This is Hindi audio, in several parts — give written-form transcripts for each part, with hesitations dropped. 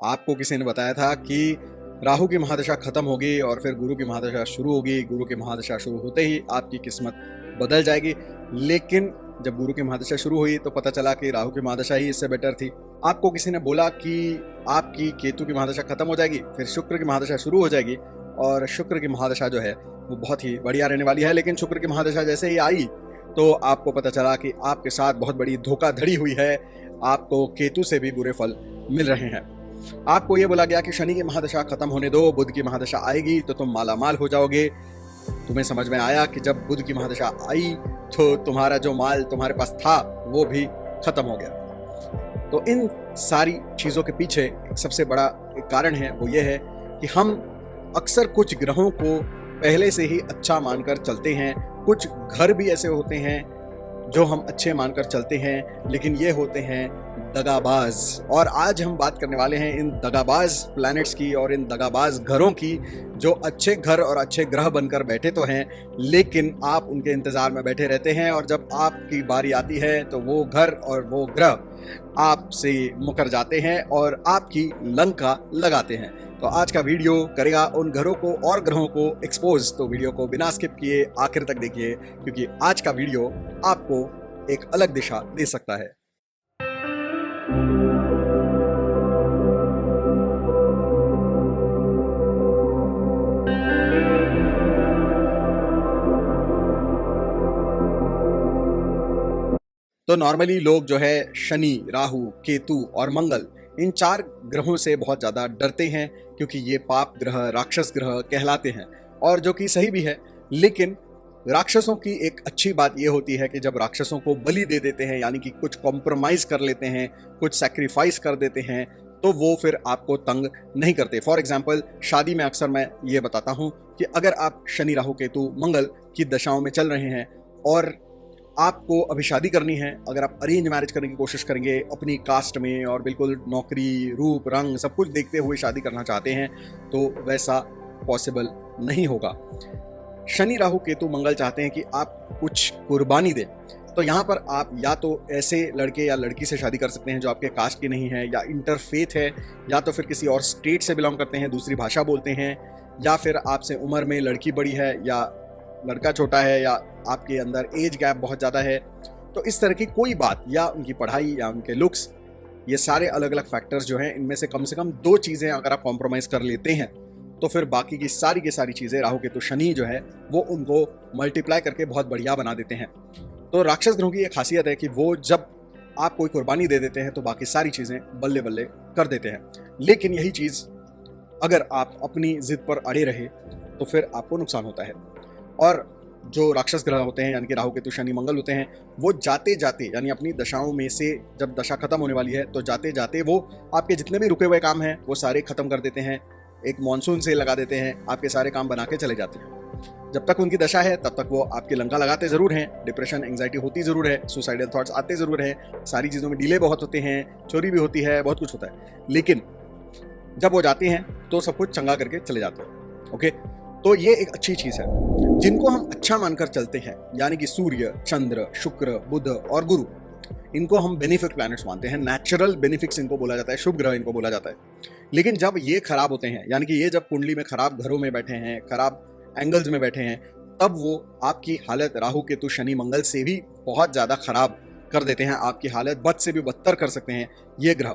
आपको किसी ने बताया था कि राहु की महादशा खत्म होगी और फिर गुरु की महादशा शुरू होगी। गुरु की महादशा शुरू होते ही आपकी किस्मत बदल जाएगी। लेकिन जब गुरु की महादशा शुरू हुई तो पता चला कि राहु की महादशा ही इससे बेटर थी। आपको किसी ने बोला कि आपकी केतु की महादशा खत्म हो जाएगी, फिर शुक्र की महादशा शुरू हो जाएगी और शुक्र की महादशा जो है वो बहुत ही बढ़िया रहने वाली है। लेकिन शुक्र की महादशा जैसे ही आई तो आपको पता चला कि आपके साथ बहुत बड़ी धोखाधड़ी हुई है। आपको केतु से भी बुरे फल मिल रहे हैं। आपको ये बोला गया कि शनि की महादशा खत्म होने दो, बुध की महादशा आएगी तो तुम मालामाल हो जाओगे। तुम्हें समझ में आया कि जब बुध की महादशा आई तो तुम्हारा जो माल तुम्हारे पास था वो भी खत्म हो गया। तो इन सारी चीज़ों के पीछे सबसे बड़ा एक कारण है, वो ये है कि हम अक्सर कुछ ग्रहों को पहले से ही अच्छा मानकर चलते हैं। कुछ घर भी ऐसे होते हैं जो हम अच्छे मानकर चलते हैं, लेकिन ये होते हैं दगाबाज। और आज हम बात करने वाले हैं इन दगाबाज प्लैनेट्स की और इन दगाबाज घरों की, जो अच्छे घर और अच्छे ग्रह बनकर बैठे तो हैं, लेकिन आप उनके इंतज़ार में बैठे रहते हैं और जब आपकी बारी आती है तो वो घर और वो ग्रह आपसे मुकर जाते हैं और आपकी लंका लगाते हैं। तो आज का वीडियो करेगा उन घरों को और ग्रहों को एक्सपोज। तो वीडियो को बिना स्किप किए आखिर तक देखिए, क्योंकि आज का वीडियो आपको एक अलग दिशा दे सकता है। तो नॉर्मली लोग जो है शनि, राहु, केतु और मंगल, इन 4 ग्रहों से बहुत ज़्यादा डरते हैं, क्योंकि ये पाप ग्रह, राक्षस ग्रह कहलाते हैं, और जो कि सही भी है। लेकिन राक्षसों की एक अच्छी बात ये होती है कि जब राक्षसों को बलि दे देते हैं, यानी कि कुछ कॉम्प्रोमाइज़ कर लेते हैं, कुछ सैक्रिफाइस कर देते हैं, तो वो फिर आपको तंग नहीं करते। फॉर एग्जाम्पल, शादी में अक्सर मैं ये बताता हूँ कि अगर आप शनि, राहु, केतु, मंगल की दशाओं में चल रहे हैं और आपको अभी शादी करनी है, अगर आप अरेंज मैरिज करने की कोशिश करेंगे अपनी कास्ट में और बिल्कुल नौकरी, रूप, रंग सब कुछ देखते हुए शादी करना चाहते हैं, तो वैसा पॉसिबल नहीं होगा। शनि, राहु, केतु, मंगल चाहते हैं कि आप कुछ कुर्बानी दें। तो यहाँ पर आप या तो ऐसे लड़के या लड़की से शादी कर सकते हैं जो आपके कास्ट की नहीं है, या इंटरफेथ है, या तो फिर किसी और स्टेट से बिलोंग करते हैं, दूसरी भाषा बोलते हैं, या फिर आपसे उम्र में लड़की बड़ी है या लड़का छोटा है, या आपके अंदर एज गैप बहुत ज़्यादा है। तो इस तरह की कोई बात, या उनकी पढ़ाई या उनके लुक्स, ये सारे अलग अलग फैक्टर्स जो हैं, इनमें से कम 2 चीज़ें अगर आप कॉम्प्रोमाइज़ कर लेते हैं तो फिर बाकी की सारी चीज़ें, राहु केतु शनि जो है वो उनको मल्टीप्लाई करके बहुत बढ़िया बना देते हैं। तो राक्षस ग्रहों की एक खासियत है कि वो जब आप कोई कुर्बानी दे देते हैं तो बाकी सारी चीज़ें बल्ले बल्ले कर देते हैं। लेकिन यही चीज़ अगर आप अपनी ज़िद पर अड़े रहे तो फिर आपको नुकसान होता है। और जो राक्षस ग्रह होते हैं, यानी कि राहु, केतु, शनि, मंगल होते हैं, वो जाते जाते, यानी अपनी दशाओं में से जब दशा खत्म होने वाली है तो जाते जाते वो आपके जितने भी रुके हुए काम हैं वो सारे खत्म कर देते हैं। एक मॉनसून सेल लगा देते हैं, आपके सारे काम बना के चले जाते हैं। जब तक उनकी दशा है तब तक वो आपकी लंका लगाते ज़रूर हैं, डिप्रेशन, एंग्जाइटी होती ज़रूर है, सुसाइडल थॉट्स आते ज़रूर हैं, सारी चीज़ों में डिले बहुत होते हैं, चोरी भी होती है, बहुत कुछ होता है। लेकिन जब वो जाते हैं तो सब कुछ चंगा करके चले जाते हैं। ओके, तो ये एक अच्छी चीज़ है। जिनको हम अच्छा मानकर चलते हैं, यानी कि सूर्य, चंद्र, शुक्र, बुध और गुरु, इनको हम बेनिफिक प्लैनेट्स मानते हैं। नेचुरल बेनिफिक्स इनको बोला जाता है, शुभ ग्रह इनको बोला जाता है। लेकिन जब ये खराब होते हैं, यानी कि ये जब कुंडली में खराब घरों में बैठे हैं, खराब एंगल्स में बैठे हैं, तब वो आपकी हालत राहु, केतु, शनि, मंगल से भी बहुत ज़्यादा खराब कर देते हैं। आपकी हालत बद से भी बदतर कर सकते हैं ये ग्रह।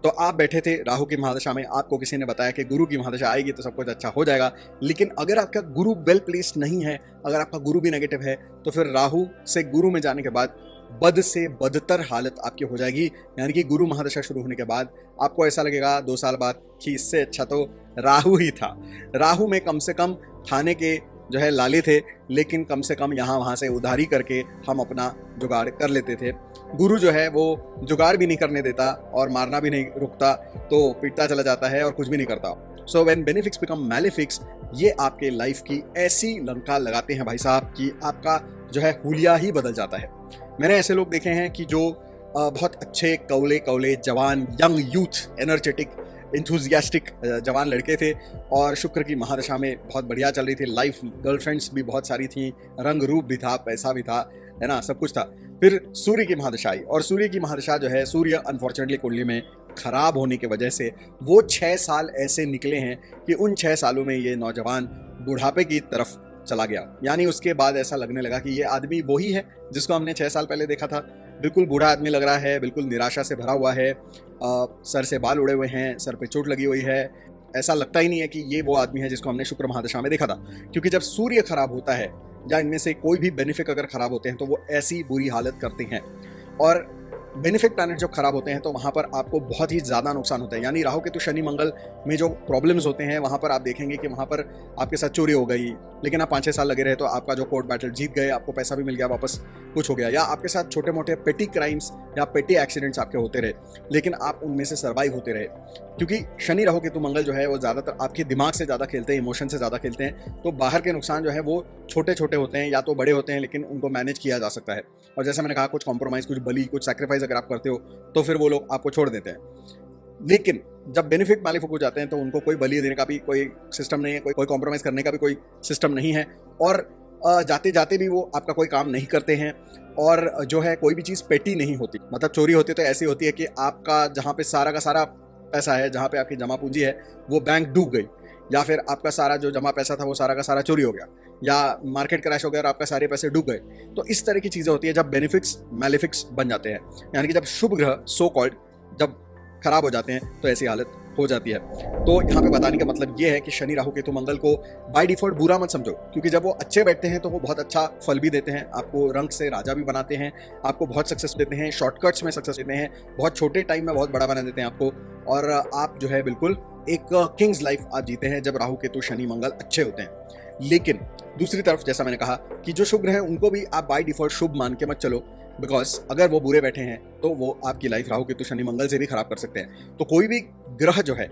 तो आप बैठे थे राहु की महादशा में, आपको किसी ने बताया कि गुरु की महादशा आएगी तो सब कुछ अच्छा हो जाएगा। लेकिन अगर आपका गुरु वेल प्लेस्ड नहीं है, अगर आपका गुरु भी नेगेटिव है, तो फिर राहु से गुरु में जाने के बाद बद से बदतर हालत आपकी हो जाएगी। यानी कि गुरु महादशा शुरू होने के बाद आपको ऐसा लगेगा 2 साल बाद कि इससे अच्छा तो राहु ही था। राहु में कम से कम खाने के जो है लाले थे, लेकिन कम से कम यहाँ वहाँ से उधारी करके हम अपना जुगाड़ कर लेते थे। गुरु जो है वो जुगाड़ भी नहीं करने देता और मारना भी नहीं रुकता, तो पीटता चला जाता है और कुछ भी नहीं करता। सो व्हेन बेनिफिक्स बिकम मैलेफिक्स, ये आपके लाइफ की ऐसी लंका लगाते हैं भाई साहब कि आपका जो है हुलिया ही बदल जाता है। मैंने ऐसे लोग देखे हैं कि जो बहुत अच्छे कौले जवान, यंग यूथ, एनर्जेटिक, इंथुजियास्टिक जवान लड़के थे और शुक्र की महादशा में बहुत बढ़िया चल रही थी लाइफ, गर्लफ्रेंड्स भी बहुत सारी थी, रंग रूप भी था, पैसा भी था, है ना, सब कुछ था। फिर सूर्य की महादशा आई और सूर्य की महादशा जो है, सूर्य अनफॉर्चुनेटली कुंडली में खराब होने की वजह से वो 6 साल ऐसे निकले हैं कि उन 6 सालों में ये नौजवान बुढ़ापे की तरफ चला गया। यानी उसके बाद ऐसा लगने लगा कि ये आदमी वही है जिसको हमने 6 साल पहले देखा था। बिल्कुल बूढ़ा आदमी लग रहा है, बिल्कुल निराशा से भरा हुआ है, सर से बाल उड़े हुए हैं, सर पे चोट लगी हुई है। ऐसा लगता ही नहीं है कि ये वो आदमी है जिसको हमने शुक्र महादशा में देखा था। क्योंकि जब सूर्य खराब होता है या इनमें से कोई भी बेनिफिक अगर खराब होते हैं तो वो ऐसी बुरी हालत करते हैं। और बेनिफिक प्लैनेट जब खराब होते हैं तो वहाँ पर आपको बहुत ही ज़्यादा नुकसान होता है। यानी राहु केतु शनि मंगल में जो प्रॉब्लम्स होते हैं वहाँ पर आप देखेंगे कि वहाँ पर आपके साथ चोरी हो गई, लेकिन आप 5-6 साल लगे रहे तो आपका जो कोर्ट बैटल जीत गए, आपको पैसा भी मिल गया वापस, कुछ हो गया। या आपके साथ छोटे मोटे पेटी क्राइम्स या पेटी एक्सीडेंट्स आपके होते रहे, लेकिन आप उनमें से सर्वाइव होते रहे। क्योंकि शनि राहु केतु मंगल जो है वो ज़्यादातर आपके दिमाग से ज़्यादा खेलते हैं, इमोशन से ज़्यादा खेलते हैं। तो बाहर के नुकसान जो है वो छोटे छोटे होते हैं या तो बड़े होते हैं, लेकिन उनको मैनेज किया जा सकता है। और जैसे मैंने कहा, कुछ कॉम्प्रोमाइज़, कुछ बलि, कुछ सैक्रिफाइस अगर आप करते हो तो फिर वो लोग आपको छोड़ देते हैं। लेकिन जब बेनिफिट मैलिफिक हो जाते हैं तो उनको कोई बलि देने का भी कोई सिस्टम नहीं है, कोई कॉम्प्रोमाइज़ करने का भी कोई सिस्टम नहीं है। और जाते जाते भी वो आपका कोई काम नहीं करते हैं। और जो है कोई भी चीज़ पेटी नहीं होती, मतलब चोरी होती है तो ऐसी होती है कि आपका जहाँ पे सारा का सारा पैसा है, जहाँ पे आपकी जमा पूंजी है, वो बैंक डूब गई, या फिर आपका सारा जो जमा पैसा था वो सारा का सारा चोरी हो गया, या मार्केट क्रैश हो गया और आपका सारे पैसे डूब गए। तो इस तरह की चीज़ें होती है जब बेनिफिक्स मैलिफिक्स बन जाते हैं। यानी कि जब शुभ ग्रह सो कॉल्ड जब खराब हो जाते हैं तो ऐसी हालत हो जाती है। तो यहाँ पे बताने का मतलब ये है कि शनि राहु केतु मंगल को बाय डिफॉल्ट बुरा मत समझो, क्योंकि जब वो अच्छे बैठते हैं तो वो बहुत अच्छा फल भी देते हैं, आपको रंग से राजा भी बनाते हैं, आपको बहुत सक्सेस देते हैं, शॉर्टकट्स में सक्सेस देते हैं, बहुत छोटे टाइम में बहुत बड़ा बना देते हैं आपको। और आप जो है बिल्कुल एक किंग्स लाइफ आप जीते हैं जब राहु केतु शनि मंगल अच्छे होते हैं। लेकिन दूसरी तरफ जैसा मैंने कहा कि जो शुभ ग्रह हैं उनको भी आप बाय डिफॉल्ट शुभ मान के मत चलो, बिकॉज अगर वो बुरे बैठे हैं तो वो आपकी लाइफ राहु केतु शनि मंगल से भी खराब कर सकते हैं। तो कोई भी ग्रह जो है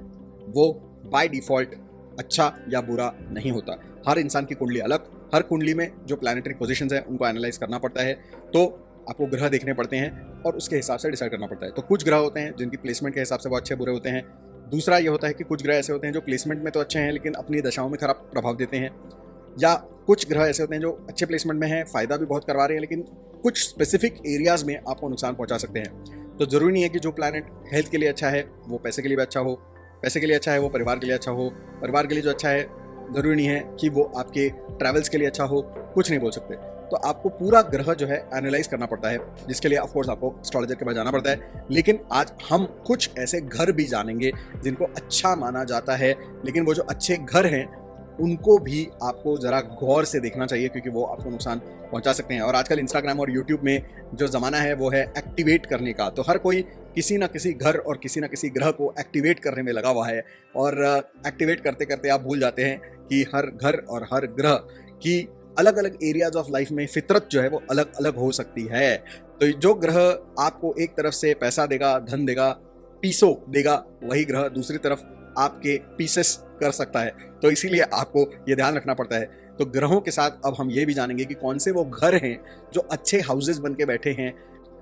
वो बाय डिफॉल्ट अच्छा या बुरा नहीं होता। हर इंसान की कुंडली अलग, हर कुंडली में जो प्लैनेटरी पोजीशंस हैं उनको एनालाइज करना पड़ता है। तो आपको ग्रह देखने पड़ते हैं और उसके हिसाब से डिसाइड करना पड़ता है। तो कुछ ग्रह होते हैं जिनकी प्लेसमेंट के हिसाब से वो अच्छे बुरे होते हैं। दूसरा ये होता है कि कुछ ग्रह ऐसे होते हैं जो प्लेसमेंट में तो अच्छे हैं लेकिन अपनी दशाओं में खराब प्रभाव देते हैं। या कुछ ग्रह ऐसे होते हैं जो अच्छे प्लेसमेंट में हैं, फायदा भी बहुत करवा रहे हैं, लेकिन कुछ स्पेसिफिक एरियाज में आपको नुकसान पहुंचा सकते हैं। तो जरूरी नहीं है कि जो प्लैनेट हेल्थ के लिए अच्छा है वो पैसे के लिए भी अच्छा हो, पैसे के लिए अच्छा है वो परिवार के लिए अच्छा हो, परिवार के लिए जो अच्छा है जरूरी नहीं है कि वो आपके ट्रैवल्स के लिए अच्छा हो। कुछ नहीं बोल सकते। तो आपको पूरा ग्रह जो है एनालाइज करना पड़ता है, जिसके लिए ऑफकोर्स आपको एस्ट्रोलॉजर के पास जाना पड़ता है। लेकिन आज हम कुछ ऐसे घर भी जानेंगे जिनको अच्छा माना जाता है, लेकिन वो जो अच्छे घर हैं उनको भी आपको ज़रा गौर से देखना चाहिए, क्योंकि वो आपको नुकसान पहुंचा सकते हैं। और आजकल इंस्टाग्राम और यूट्यूब में जो ज़माना है वो है एक्टिवेट करने का। तो हर कोई किसी ना किसी घर और किसी ना किसी ग्रह को एक्टिवेट करने में लगा हुआ है, और एक्टिवेट करते करते आप भूल जाते हैं कि हर घर और हर ग्रह की अलग अलग एरियाज ऑफ लाइफ में फितरत जो है वो अलग अलग हो सकती है। तो जो ग्रह आपको एक तरफ से पैसा देगा, धन देगा, पीसो देगा, वही ग्रह दूसरी तरफ आपके पीसेस कर सकता है। तो इसीलिए आपको ये ध्यान रखना पड़ता है। तो ग्रहों के साथ अब हम ये भी जानेंगे कि कौन से वो घर हैं जो अच्छे हाउसेस बन के बैठे हैं,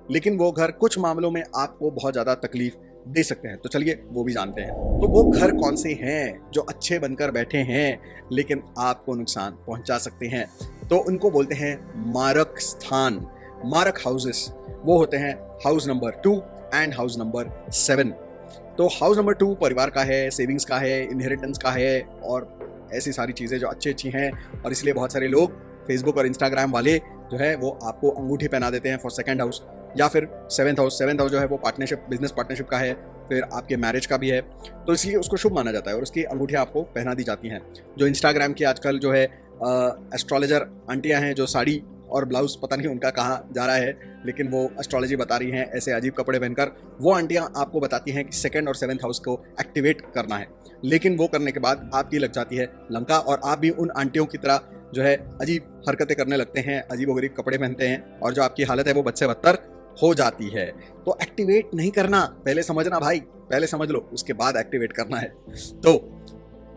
लेकिन वो घर कुछ मामलों में आपको बहुत ज़्यादा तकलीफ दे सकते हैं। तो चलिए वो भी जानते हैं। तो वो घर कौन से हैं जो अच्छे बनकर बैठे हैं लेकिन आपको नुकसान पहुंचा सकते हैं? तो उनको बोलते हैं मारक स्थान, मारक हाउसेस। वो होते हैं house number 2 and house number 7। तो हाउस नंबर 2 परिवार का है, सेविंग्स का है, इनहेरिटेंस का है और ऐसी सारी चीज़ें जो अच्छी अच्छी हैं। और इसलिए बहुत सारे लोग फेसबुक और इंस्टाग्राम वाले जो है वो आपको अंगूठी पहना देते हैं फॉर सेकंड हाउस। या फिर 7th हाउस जो है वो पार्टनरशिप, बिजनेस पार्टनरशिप का है, फिर आपके मैरिज का भी है। तो इसलिए उसको शुभ माना जाता है और उसकी अंगूठियाँ आपको पहना दी जाती हैं। जो इंस्टाग्राम की आजकल जो है एस्ट्रोलॉजर आंटियाँ हैं जो साड़ी और ब्लाउज पता नहीं उनका कहाँ जा रहा है, लेकिन वो एस्ट्रोलॉजी बता रही हैं ऐसे अजीब कपड़े पहनकर। वो आंटियाँ आपको बताती हैं कि 2nd और 7th हाउस को एक्टिवेट करना है, लेकिन वो करने के बाद आपकी लग जाती है लंका और आप भी उन आंटियों की तरह जो है अजीब हरकतें करने लगते हैं, अजीब-ओ-गरीब कपड़े पहनते हैं और जो आपकी हालत है वो बद से बदतर हो जाती है। तो एक्टिवेट नहीं करना, पहले समझना भाई, पहले समझ लो उसके बाद एक्टिवेट करना है। तो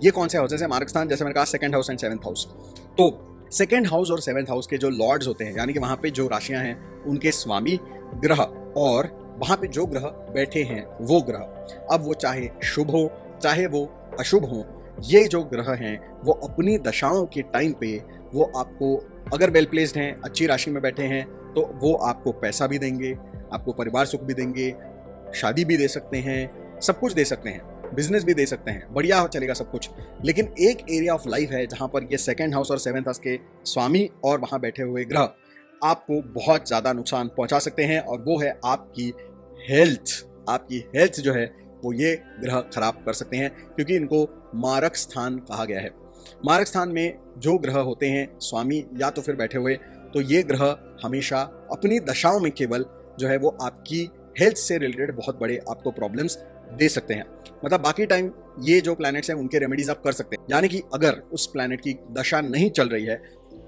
ये कौन से हाउसेस हैं मार्क स्थान? जैसे मैंने कहा 2nd house and 7th house. तो 2nd हाउस और 7th हाउस के जो लॉर्ड्स होते हैं, यानी कि वहाँ पे जो राशियाँ हैं उनके स्वामी ग्रह और वहाँ पे जो ग्रह बैठे हैं वो ग्रह, अब वो चाहे शुभ हो चाहे वो अशुभ हो, ये जो ग्रह हैं वो अपनी दशाओं के टाइम पे वो आपको, अगर वेल प्लेस्ड हैं, अच्छी राशि में बैठे हैं, तो वो आपको पैसा भी देंगे, आपको परिवार सुख भी देंगे, शादी भी दे सकते हैं, सब कुछ दे सकते हैं, बिजनेस भी दे सकते हैं, बढ़िया चलेगा सब कुछ। लेकिन एक एरिया ऑफ लाइफ है जहां पर ये सेकंड हाउस और सेवेंथ हाउस के स्वामी और वहां बैठे हुए ग्रह आपको बहुत ज़्यादा नुकसान पहुंचा सकते हैं, और वो है आपकी हेल्थ। आपकी हेल्थ जो है वो ये ग्रह खराब कर सकते हैं, क्योंकि इनको मारक स्थान कहा गया है। मारक स्थान में जो ग्रह होते हैं स्वामी या तो फिर बैठे हुए, तो ये ग्रह हमेशा अपनी दशाओं में केवल जो है वो आपकी हेल्थ से रिलेटेड बहुत बड़े आपको प्रॉब्लम्स दे सकते हैं। मतलब बाकी टाइम ये जो प्लैनेट्स हैं उनके रेमेडीज आप कर सकते हैं। यानी कि अगर उस प्लैनेट की दशा नहीं चल रही है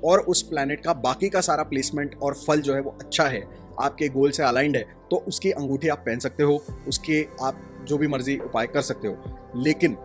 और उस प्लैनेट का बाकी का सारा प्लेसमेंट और फल जो है वो अच्छा है, आपके गोल से अलाइंड है, तो उसकी अंगूठी आप पहन सकते हो, उसके आप जो भी मर्जी उपाय कर सकते हो। लेकिन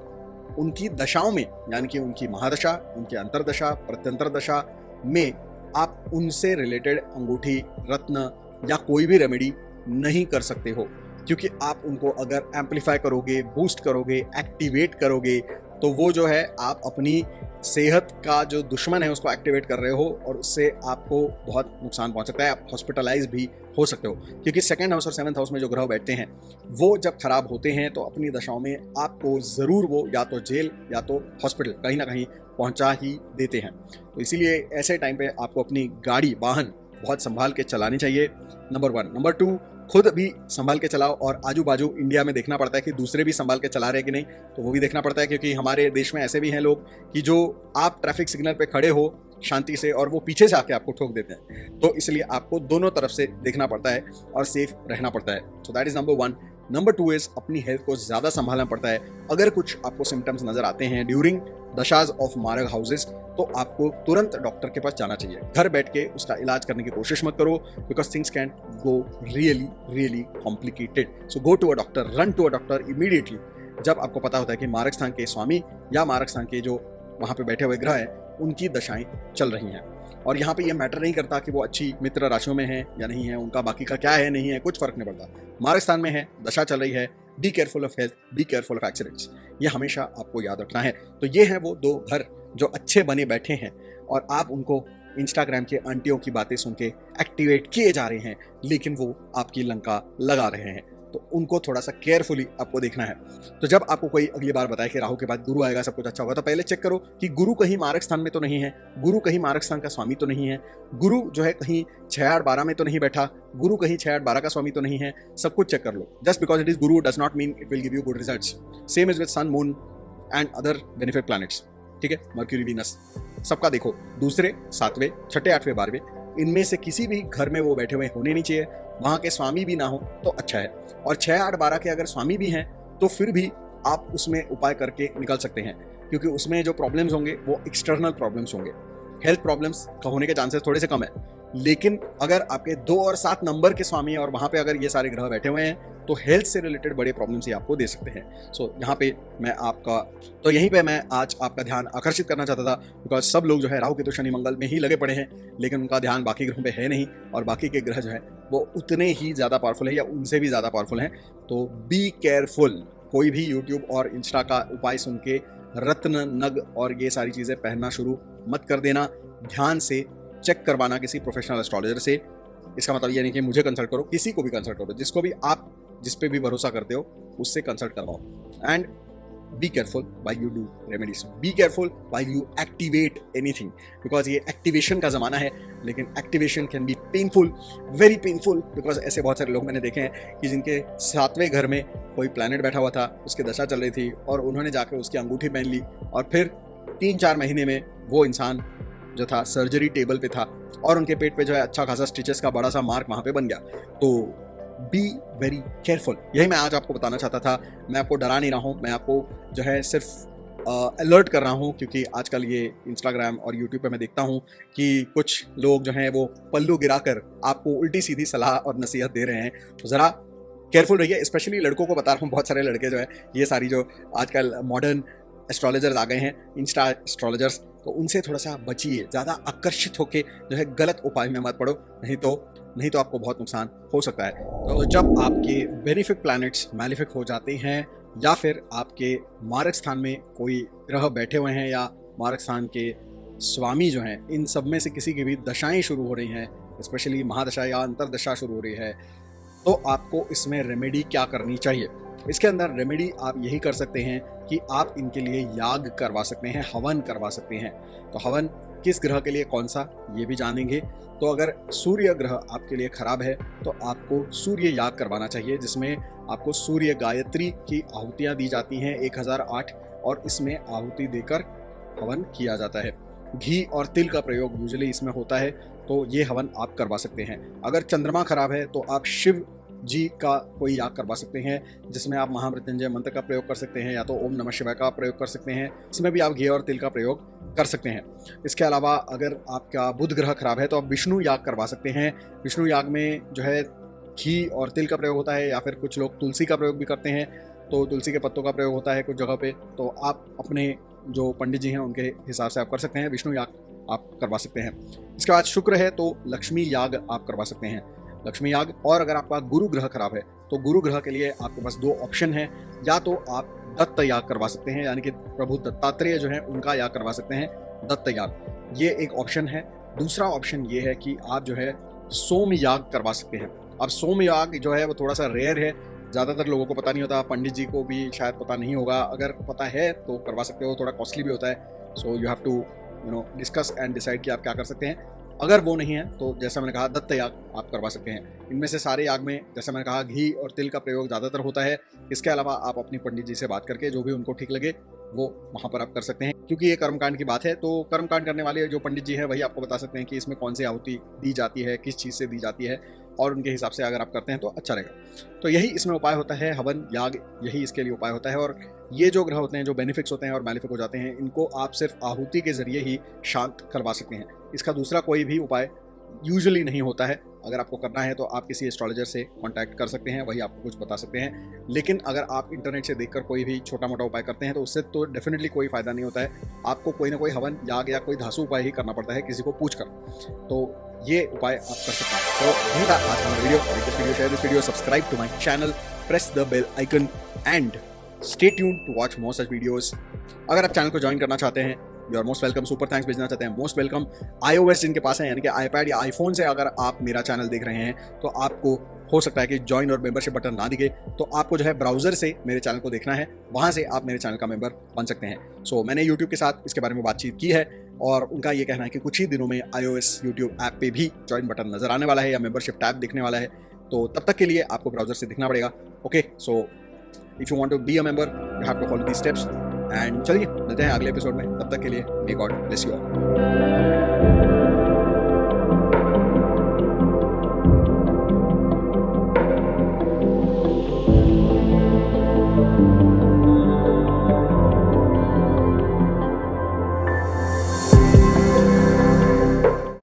उनकी दशाओं में, यानी कि उनकी महादशा, उनकी अंतरदशा, प्रत्यंतर दशा में आप उनसे रिलेटेड अंगूठी, रत्न या कोई भी रेमेडी नहीं कर सकते हो, क्योंकि आप उनको अगर एम्पलीफाई करोगे, बूस्ट करोगे, एक्टिवेट करोगे, तो वो जो है आप अपनी सेहत का जो दुश्मन है उसको एक्टिवेट कर रहे हो, और उससे आपको बहुत नुकसान पहुंच सकता है। आप हॉस्पिटलाइज भी हो सकते हो, क्योंकि सेकंड हाउस और सेवंथ हाउस में जो ग्रह बैठते हैं वो जब खराब होते हैं तो अपनी दशाओं में आपको ज़रूर वो या तो जेल या तो हॉस्पिटल कहीं ना कहीं पहुंचा ही देते हैं। तो इसीलिए ऐसे टाइम पे आपको अपनी गाड़ी, वाहन बहुत संभाल के चलानी चाहिए, नंबर 1। नंबर 2, खुद भी संभाल के चलाओ, और आजू बाजू इंडिया में देखना पड़ता है कि दूसरे भी संभाल के चला रहे कि नहीं, तो वो भी देखना पड़ता है, क्योंकि हमारे देश में ऐसे भी हैं लोग कि जो आप ट्रैफिक सिग्नल पे खड़े हो शांति से और वो पीछे से आके आपको ठोक देते हैं। तो इसलिए आपको दोनों तरफ से देखना पड़ता है और सेफ रहना पड़ता है। So that is number 1। Number 2 is अपनी हेल्थ को ज़्यादा संभालना पड़ता है। अगर कुछ आपको सिम्टम्स नजर आते हैं ड्यूरिंग दशाज ऑफ मारक हाउसेस, तो आपको तुरंत डॉक्टर के पास जाना चाहिए। घर बैठ के उसका इलाज करने की कोशिश मत करो, because things can go really really complicated. So go to a doctor, run to a doctor immediately, जब आपको पता होता है कि मारक स्थान के स्वामी या मारक स्थान के जो वहाँ पे बैठे हुए ग्रह हैं उनकी दशाएं चल रही हैं। और यहाँ पे ये मैटर नहीं करता कि वो अच्छी मित्र राशियों में है या नहीं है, उनका बाकी का क्या है नहीं है, कुछ फर्क नहीं पड़ता। मारक स्थान में है, दशा चल रही है, be careful of health, be careful of accidents, ये हमेशा आपको याद रखना है। तो ये हैं वो 2 घर जो अच्छे बने बैठे हैं, और आप उनको इंस्टाग्राम के आंटियों की बातें सुन के एक्टिवेट किए जा रहे हैं, लेकिन वो आपकी लंका लगा रहे हैं। तो उनको थोड़ा सा केयरफुली आपको देखना है। तो जब आपको कोई अगली बार बताए कि राहु के बाद गुरु आएगा, सब कुछ अच्छा होगा, तो पहले चेक करो कि गुरु कहीं मारक स्थान में तो नहीं है, गुरु कहीं मारक स्थान का स्वामी तो नहीं है, गुरु जो है कहीं 6-8-12 में तो नहीं बैठा, गुरु कहीं 6-8-12 का स्वामी तो नहीं है। सब कुछ चेक कर लो। Just because it is Guru does not mean it will give you good results. Same is with sun, moon and other benefit planets. ठीक है, मर्क्यूरी, वीनस, सबका देखो, दूसरे, 7वें, 6ठे, 8वें, 12वें, इनमें से किसी भी घर में वो बैठे हुए होने नहीं चाहिए। वहाँ के स्वामी भी ना हो तो अच्छा है, और 6-8-12 के अगर स्वामी भी हैं तो फिर भी आप उसमें उपाय करके निकल सकते हैं, क्योंकि उसमें जो प्रॉब्लम्स होंगे वो एक्सटर्नल प्रॉब्लम्स होंगे। हेल्थ प्रॉब्लम्स का होने के चांसेस थोड़े से कम है। लेकिन अगर आपके 2 और 7 नंबर के स्वामी और वहाँ पे अगर ये सारे ग्रह बैठे हुए हैं, तो हेल्थ से रिलेटेड बड़े प्रॉब्लम्स ही आपको दे सकते हैं। सो यहाँ पे यहीं पे मैं आज आपका ध्यान आकर्षित करना चाहता था, बिकॉज सब लोग जो है राहु केतु शनि मंगल में ही लगे पड़े हैं, लेकिन उनका ध्यान बाकी ग्रहों पे है नहीं, और बाकी के ग्रह जो है वो उतने ही ज़्यादा पावरफुल है या उनसे भी ज़्यादा पावरफुल हैं। तो बी केयरफुल। कोई भी यूट्यूब और इंस्टा का उपाय सुन के रत्न, नग और ये सारी चीज़ें पहनना शुरू मत कर देना। ध्यान से चेक करवाना किसी प्रोफेशनल एस्ट्रोलॉजर से। इसका मतलब ये नहीं कि मुझे कंसल्ट करो, किसी को भी कंसल्ट करो, जिसको भी आप जिस पे भी भरोसा करते हो उससे कंसल्ट करवाओ। And be careful while you do remedies, be careful while you activate anything, because ये एक्टिवेशन का ज़माना है। लेकिन activation can be painful, very painful, because ऐसे बहुत सारे लोग मैंने देखे हैं कि जिनके 7वें घर में कोई प्लैनेट बैठा हुआ था, उसकी दशा चल रही थी, और उन्होंने जाकर उसकी अंगूठी पहन ली, और फिर 3-4 महीने में वो इंसान जो था सर्जरी टेबल पे था, और उनके पेट पे जो है अच्छा खासा स्टिचेस का बड़ा सा मार्क वहाँ पे बन गया। तो बी वेरी केयरफुल, यही मैं आज आपको बताना चाहता था। मैं आपको डरा नहीं रहा हूँ, मैं आपको जो है सिर्फ अलर्ट कर रहा हूँ, क्योंकि आजकल ये इंस्टाग्राम और यूट्यूब पे मैं देखता हूँ कि कुछ लोग जो हैं वो पल्लू गिराकर आपको उल्टी सीधी सलाह और नसीहत दे रहे हैं। तो ज़रा केयरफुल रहिए। स्पेशली लड़कों को बता रहा हूँ, बहुत सारे लड़के जो है ये सारी जो आजकल मॉडर्न एस्ट्रोलॉजर्स आ गए हैं, इंस्टा एस्ट्रोलॉजर्स, तो उनसे थोड़ा सा बचिए। ज़्यादा आकर्षित होके जो है गलत उपाय में मत पड़ो, नहीं तो आपको बहुत नुकसान हो सकता है। तो जब आपके बेनिफिक प्लैनेट्स मैलिफिक हो जाते हैं, या फिर आपके मारक स्थान में कोई ग्रह बैठे हुए हैं, या मारक स्थान के स्वामी जो हैं, इन सब में से किसी की भी दशाएं शुरू हो रही हैं, स्पेशली महादशा या अंतरदशा शुरू हो रही है, तो आपको इसमें रेमेडी क्या करनी चाहिए। इसके अंदर रेमेडी आप यही कर सकते हैं कि आप इनके लिए याग करवा सकते हैं, हवन करवा सकते हैं। तो हवन किस ग्रह के लिए कौन सा, ये भी जानेंगे। तो अगर सूर्य ग्रह आपके लिए खराब है तो आपको सूर्य याग करवाना चाहिए, जिसमें आपको सूर्य गायत्री की आहुतियाँ दी जाती हैं 1008, और इसमें आहुति देकर हवन किया जाता है। घी और तिल का प्रयोग यूजुअली इसमें होता है, तो ये हवन आप करवा सकते हैं। अगर चंद्रमा खराब है तो आप शिव जी का कोई याग करवा सकते हैं, जिसमें आप महामृत्युंजय मंत्र का प्रयोग कर सकते हैं या तो ओम नमः शिवाय का प्रयोग कर सकते हैं। इसमें भी आप घी और तिल का प्रयोग कर सकते हैं। इसके अलावा अगर आपका बुध ग्रह खराब है तो आप विष्णु याग करवा सकते हैं। विष्णु याग में जो है घी और तिल का प्रयोग होता है, या फिर कुछ लोग तुलसी का प्रयोग भी करते हैं, तो तुलसी के पत्तों का प्रयोग होता है कुछ जगह पे। तो आप अपने जो पंडित जी हैं उनके हिसाब से आप कर सकते हैं, विष्णु याग आप करवा सकते हैं। इसके बाद शुक्र है तो लक्ष्मी याग आप करवा सकते हैं, लक्ष्मी याग। और अगर आपका गुरु ग्रह खराब है तो गुरु ग्रह के लिए आपके पास 2 ऑप्शन हैं, या तो आप दत्त याग करवा सकते हैं, यानी कि प्रभु दत्तात्रेय जो है उनका याग करवा सकते हैं, दत्त याग, ये एक ऑप्शन है। दूसरा ऑप्शन ये है कि आप जो है सोम याग करवा सकते हैं। अब सोम याग जो है वो थोड़ा सा रेयर है, ज़्यादातर लोगों को पता नहीं होता, पंडित जी को भी शायद पता नहीं होगा। अगर पता है तो करवा सकते हो, थोड़ा कॉस्टली भी होता है। So you have to discuss and decide कि आप क्या कर सकते हैं। अगर वो नहीं है तो जैसा मैंने कहा दत्त याग आप करवा सकते हैं। इनमें से सारे याग में जैसा मैंने कहा घी और तिल का प्रयोग ज़्यादातर होता है। इसके अलावा आप अपनी पंडित जी से बात करके जो भी उनको ठीक लगे वो वहाँ पर आप कर सकते हैं, क्योंकि ये कर्मकांड की बात है। तो कर्मकांड करने वाले जो पंडित जी हैं वही आपको बता सकते हैं कि इसमें कौन सी आहुति दी जाती है, किस चीज़ से दी जाती है, और उनके हिसाब से अगर आप करते हैं तो अच्छा रहेगा। तो यही इसमें उपाय होता है, हवन याग यही इसके लिए उपाय होता है। और ये जो ग्रह होते हैं जो बेनिफिक्स होते हैं और मैलिफिक हो जाते हैं, इनको आप सिर्फ आहुति के जरिए ही शांत करवा सकते हैं। इसका दूसरा कोई भी उपाय यूजुअली नहीं होता है। अगर आपको करना है तो आप किसी एस्ट्रोलॉजर से कांटेक्ट कर सकते हैं, वही आपको कुछ बता सकते हैं। लेकिन अगर आप इंटरनेट से देखकर कोई भी छोटा मोटा उपाय करते हैं तो उससे तो डेफिनेटली कोई फायदा नहीं होता है। आपको कोई ना कोई हवन याग या कोई धासु उपाय ही करना पड़ता है किसी को पूछकर। तो ये उपाय आप कर सकते हैं। तो यही था आज का video. Like this video, share this video, subscribe to my channel, press the bell icon and stay tuned to watch more such videos. अगर आप चैनल को ज्वाइन करना चाहते हैं, you are most welcome. Super thanks भेजना चाहते हैं, मोस्ट वेलकम। iOS जिनके पास है, यानी कि आईपैड या आईफोन से अगर आप मेरा चैनल देख रहे हैं तो आपको हो सकता है कि ज्वाइन और मेंबरशिप बटन ना दिखे, तो आपको जो है ब्राउजर से मेरे चैनल को देखना है, वहाँ से आप मेरे चैनल का मेंबर बन सकते हैं। सो मैंने यूट्यूब के साथ इसके बारे में बातचीत की है और उनका ये कहना है कि कुछ ही दिनों में iOS यूट्यूब ऐप पे भी ज्वाइन बटन नजर आने वाला है या मेंबरशिप टैब दिखने वाला है। तो तब तक के लिए आपको ब्राउजर से दिखना पड़ेगा। Okay, so if you want to be a member you have to follow these steps. And चलिए मिलते हैं अगले एपिसोड में, तब तक के लिए may God bless you all.